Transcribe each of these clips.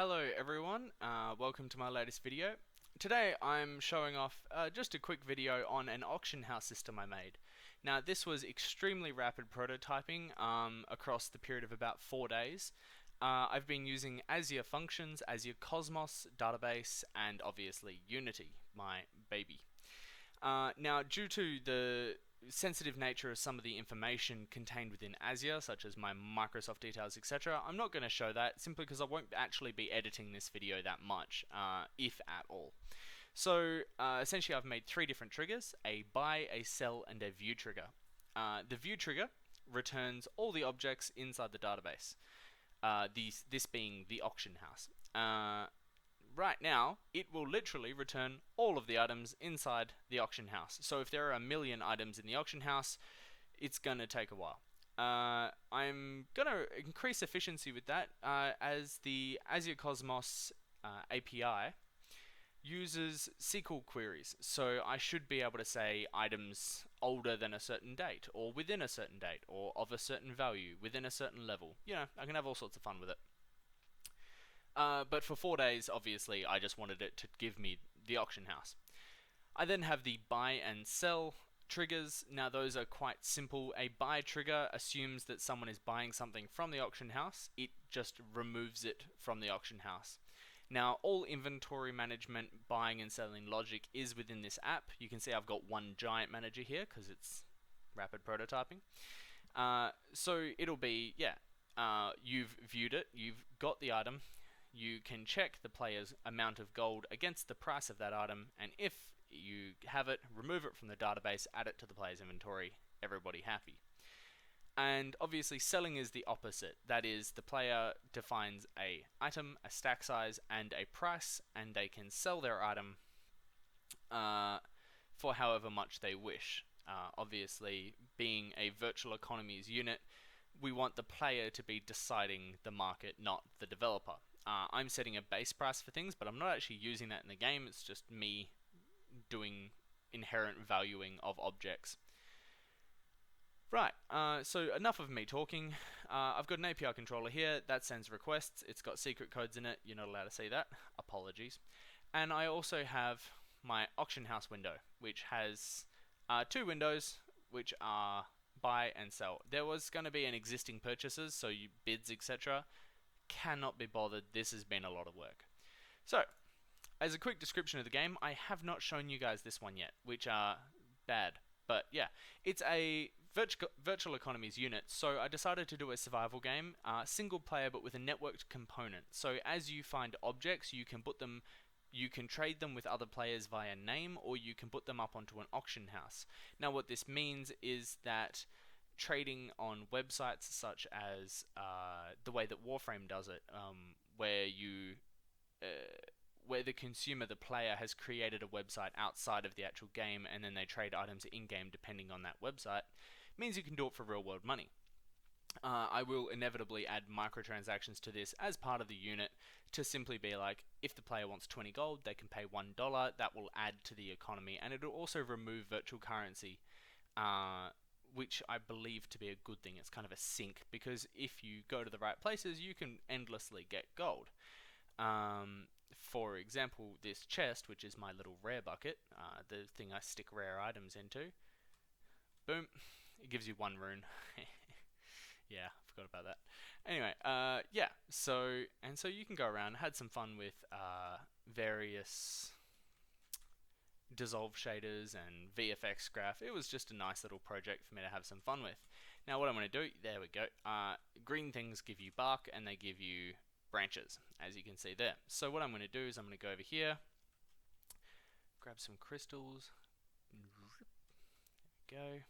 Hello everyone, welcome to my latest video. Today I'm showing off just a quick video on an auction house system I made. Now this was extremely rapid prototyping across the period of about 4 days. I've been using Azure Functions, Azure Cosmos database, and obviously Unity, my baby. Now, due to the sensitive nature of some of the information contained within Azure, such as my Microsoft details, etc., I'm not going to show that simply because I won't actually be editing this video that much, if at all. So, essentially I've made 3 different triggers: a buy, a sell, and a view trigger. The view trigger returns all the objects inside the database, this being the auction house. Right now, it will literally return all of the items inside the auction house. So if there are 1,000,000 items in the auction house, it's going to take a while. I'm going to increase efficiency with that as the Azure Cosmos API uses SQL queries. So I should be able to say items older than a certain date, or within a certain date, or of a certain value, within a certain level. You know, I can have all sorts of fun with it. But for 4 days, obviously, I just wanted it to give me the auction house. I then have the buy and sell triggers. Now those are quite simple. A buy trigger assumes that someone is buying something from the auction house. It just removes it from the auction house. Now all inventory management, buying and selling logic is within this app. You can see I've got one giant manager here because it's rapid prototyping. So it'll be, you've viewed it, you've got the item. You can check the player's amount of gold against the price of that item, and if you have it, remove it from the database, add it to the player's inventory, everybody happy. And obviously selling is the opposite. That is, the player defines a item, a stack size, and a price, and they can sell their item for however much they wish. Obviously, being a virtual economies unit, we want the player to be deciding the market, not the developer. I'm setting a base price for things, but I'm not actually using that in the game. It's just me doing inherent valuing of objects. Right, so enough of me talking. I've got an API controller here that sends requests. It's got secret codes in it. You're not allowed to see that. Apologies. And I also have my auction house window, which has 2 windows, which are buy and sell. There was going to be an existing purchases, so you bids, etc. Cannot be bothered. This has been a lot of work. So, as a quick description of the game, I have not shown you guys this one yet, which are bad. But yeah, it's a virtual economies unit, so I decided to do a survival game, single player but with a networked component. So as you find objects, you can put them, you can trade them with other players via name, or you can put them up onto an auction house. Now what this means is that trading on websites such as the way that Warframe does it, where the consumer, the player, has created a website outside of the actual game and then they trade items in-game depending on that website, means you can do it for real-world money. I will inevitably add microtransactions to this as part of the unit to simply be like, if the player wants 20 gold, they can pay $1. That will add to the economy, and it'll also remove virtual currency, which I believe to be a good thing. It's kind of a sink, because if you go to the right places, you can endlessly get gold. For example, this chest, which is my little rare bucket, the thing I stick rare items into, boom, it gives you 1 rune. Yeah, I forgot about that. Anyway, so you can go around, had some fun with various dissolve shaders and VFX graph. It was just a nice little project for me to have some fun with. Now what I'm going to do, there we go, green things give you bark and they give you branches, as you can see there. So what I'm going to do is I'm going to go over here, grab some crystals, there we go,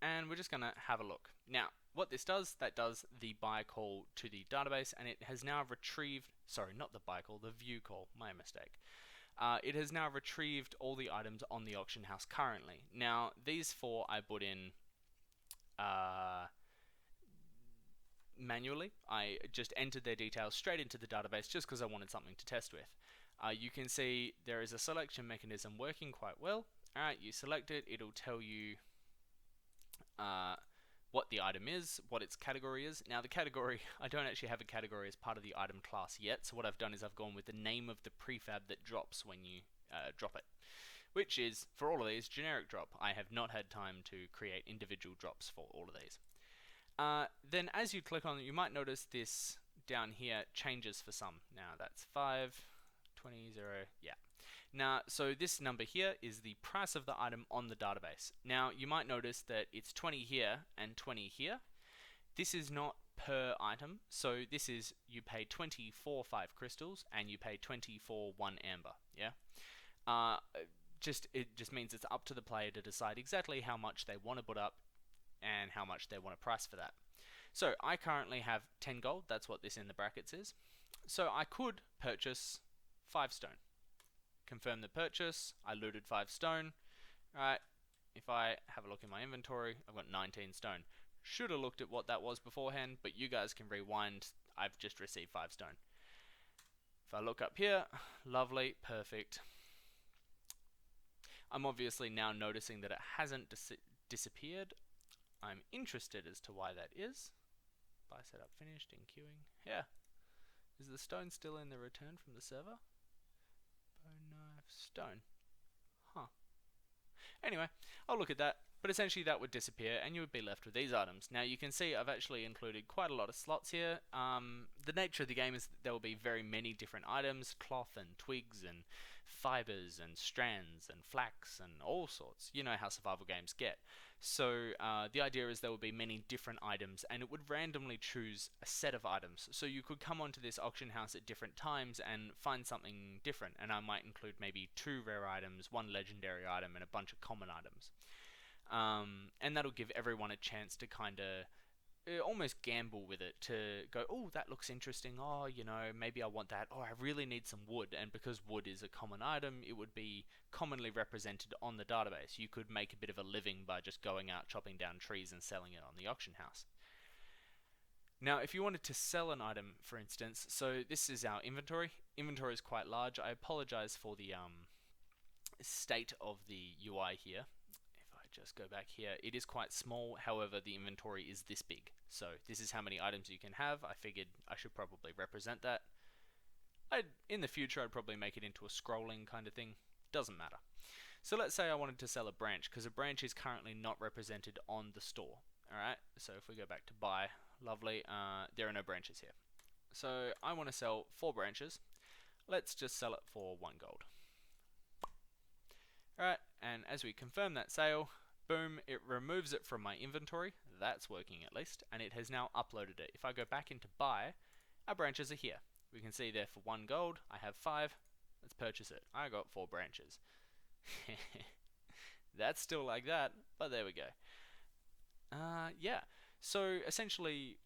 and we're just going to have a look. Now what this does, that does the buy call to the database, and it has now retrieved, sorry, not the buy call, the view call, my mistake. It has now retrieved all the items on the auction house currently. Now these 4 I put in manually. I just entered their details straight into the database just because I wanted something to test with. You can see there is a selection mechanism working quite well. Alright, you select it, it'll tell you what the item is, what its category is. Now the category, I don't actually have a category as part of the item class yet, so what I've done is I've gone with the name of the prefab that drops when you drop it, which is, for all of these, generic drop. I have not had time to create individual drops for all of these. Then as you click on it, you might notice this down here changes for some. Now that's 5, 20, 0, yeah. Now, so this number here is the price of the item on the database. Now, you might notice that it's 20 here and 20 here. This is not per item, so this is you pay 20 for 5 crystals and you pay 20 for 1 amber, yeah? It just means it's up to the player to decide exactly how much they want to put up and how much they want to price for that. So I currently have 10 gold, that's what this in the brackets is. So I could purchase 5 stone. Confirm the purchase, I looted 5 stone. Alright, if I have a look in my inventory, I've got 19 stone. Should have looked at what that was beforehand, but you guys can rewind, I've just received 5 stone. If I look up here, lovely, perfect. I'm obviously now noticing that it hasn't disappeared. I'm interested as to why that is. Buy setup finished in queuing. Yeah. Is the stone still in the return from the server? Bone knife, stone. Huh. Anyway, I'll look at that. But essentially that would disappear and you would be left with these items. Now you can see I've actually included quite a lot of slots here. The nature of the game is that there will be very many different items, cloth and twigs and fibers and strands and flax and all sorts. You know how survival games get. So the idea is there will be many different items and it would randomly choose a set of items. So you could come onto this auction house at different times and find something different, and I might include maybe 2 rare items, 1 legendary item and a bunch of common items. And that'll give everyone a chance to kind of almost gamble with it, to go, oh, that looks interesting, oh, you know, maybe I want that, oh, I really need some wood, and because wood is a common item, it would be commonly represented on the database. You could make a bit of a living by just going out, chopping down trees and selling it on the auction house. Now, if you wanted to sell an item, for instance, so this is our inventory. Inventory is quite large. I apologize for the state of the UI here. Just go back here. It is quite small, however the inventory is this big. So this is how many items you can have. I figured I should probably represent that. In the future I'd probably make it into a scrolling kind of thing. Doesn't matter. So let's say I wanted to sell a branch, because a branch is currently not represented on the store. Alright, so if we go back to buy, lovely, there are no branches here. So I want to sell 4 branches. Let's just sell it for 1 gold. Alright, and as we confirm that sale, boom, it removes it from my inventory. That's working at least, and it has now uploaded it. If I go back into buy, our branches are here. We can see there for 1 gold, I have 5. Let's purchase it. I got 4 branches. That's still like that, but there we go. Yeah, so essentially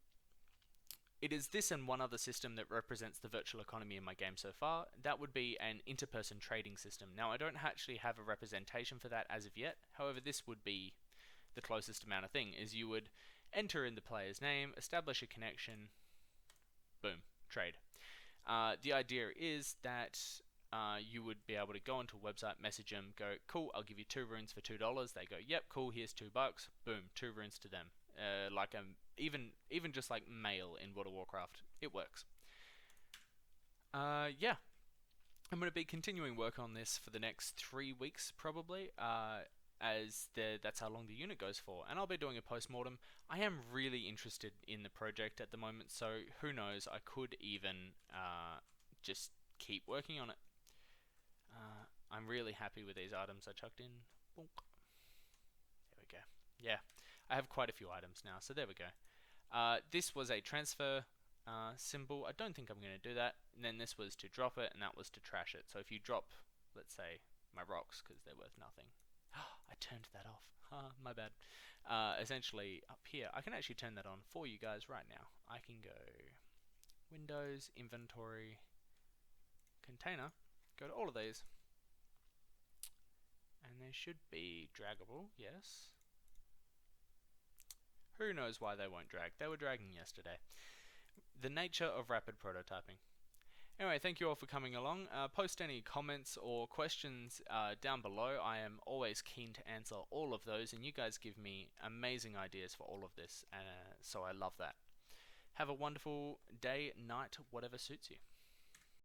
it is this and one other system that represents the virtual economy in my game so far. That would be an inter-person trading system. Now I don't actually have a representation for that as of yet. However, this would be the closest amount of thing, is you would enter in the player's name, establish a connection, boom, trade. The idea is that you would be able to go onto a website, message them, go, cool, I'll give you 2 runes for $2. They go, yep, cool, here's $2. Boom, 2 runes to them. Like even just like mail in World of Warcraft, it works. Yeah, I'm going to be continuing work on this for the next 3 weeks probably, as that's how long the unit goes for, and I'll be doing a postmortem. I am really interested in the project at the moment, so who knows, I could even just keep working on it. I'm really happy with these items I chucked in. Bonk. There we go. Yeah, I have quite a few items now, so there we go. This was a transfer symbol. I don't think I'm going to do that. And then this was to drop it, and that was to trash it. So if you drop, let's say, my rocks, because they're worth nothing. I turned that off. My bad. Essentially, up here, I can actually turn that on for you guys right now. I can go Windows, Inventory, Container, go to all of these. And they should be draggable, yes. Who knows why they won't drag? They were dragging yesterday. The nature of rapid prototyping. Anyway, thank you all for coming along. Post any comments or questions down below. I am always keen to answer all of those, and you guys give me amazing ideas for all of this, so I love that. Have a wonderful day, night, whatever suits you.